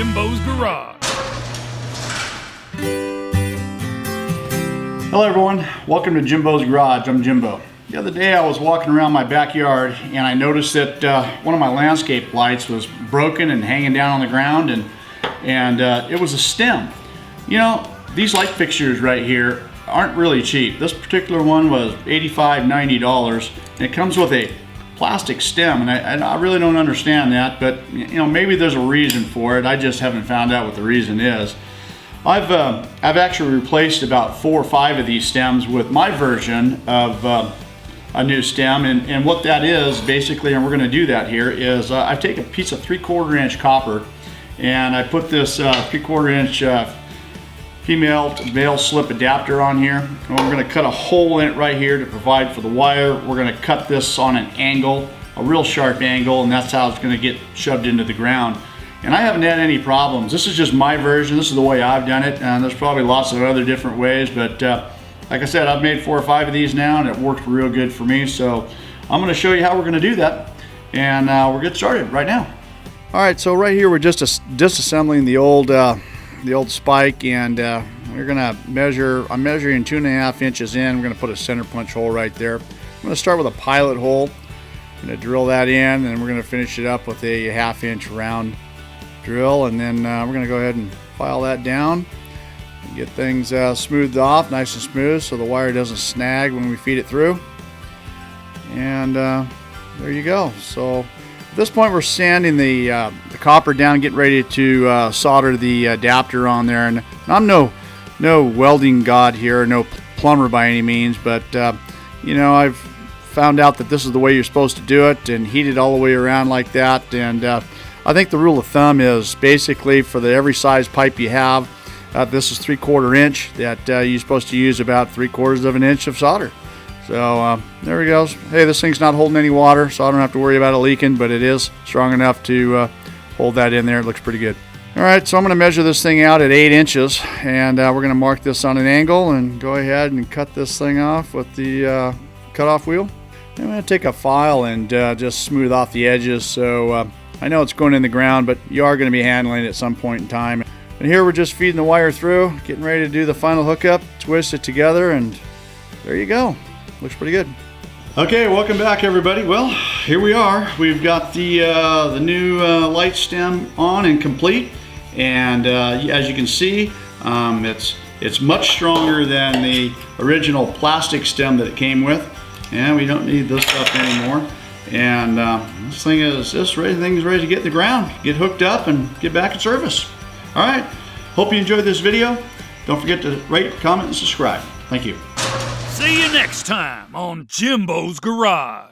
Jimbo's Garage. Hello everyone, welcome to Jimbo's Garage. I'm Jimbo. The other day I was walking around my backyard and I noticed that one of my landscape lights was broken and hanging down on the ground, and it was a stem. You know, these light fixtures right here aren't really cheap. This particular one was $85, $90, and it comes with a plastic stem, and I really don't understand that, but you know, maybe there's a reason for it. I just haven't found out what the reason is. I've actually replaced about 4 or 5 of these stems with my version of a new stem, and what that is basically, and we're going to do that here, is I take a piece of 3/4 inch copper and I put this 3/4 inch female to male slip adapter on here, and we're going to cut a hole in it right here to provide for the wire. We're going to cut this on an angle, a real sharp angle, and that's how it's going to get shoved into the ground. And I haven't had any problems. This is just my version. This is the way I've done it, and there's probably lots of other different ways, but like I said, I've made 4 or 5 of these now, and it worked real good for me. So I'm going to show you how we're going to do that, and we'll get started right now. All right, so right here we're just disassembling the old spike, and we're going to measure. I'm measuring 2.5 inches in. We're going to put a center punch hole right there. I'm going to start with a pilot hole. I'm going to drill that in, and we're going to finish it up with a 1/2 inch round drill, and then we're going to go ahead and file that down and get things smoothed off, nice and smooth, so the wire doesn't snag when we feed it through. And there you go. So at this point we're sanding the copper down, getting ready to solder the adapter on there. And I'm no welding god here, no plumber by any means, but you know, I've found out that this is the way you're supposed to do it, and heat it all the way around like that. And I think the rule of thumb is basically for every size pipe you have, this is 3/4 inch, that you're supposed to use about 3/4 of an inch of solder. So there we go. Hey, this thing's not holding any water, so I don't have to worry about it leaking, but it is strong enough to hold that in there. It looks pretty good. All right, so I'm going to measure this thing out at 8 inches, and we're going to mark this on an angle and go ahead and cut this thing off with the cutoff wheel. I'm going to take a file and just smooth off the edges. So I know it's going in the ground, but you are going to be handling it at some point in time. And here we're just feeding the wire through, getting ready to do the final hookup, twist it together, and there you go. Looks pretty good. Okay, welcome back everybody. Well, here we are. We've got the new light stem on and complete, and as you can see, it's much stronger than the original plastic stem that it came with, and we don't need this stuff anymore. And this thing is just ready. Thing's ready to get in the ground, get hooked up, and get back in service. All right. Hope you enjoyed this video. Don't forget to rate, comment, and subscribe. Thank you. See you next time on Jimbo's Garage.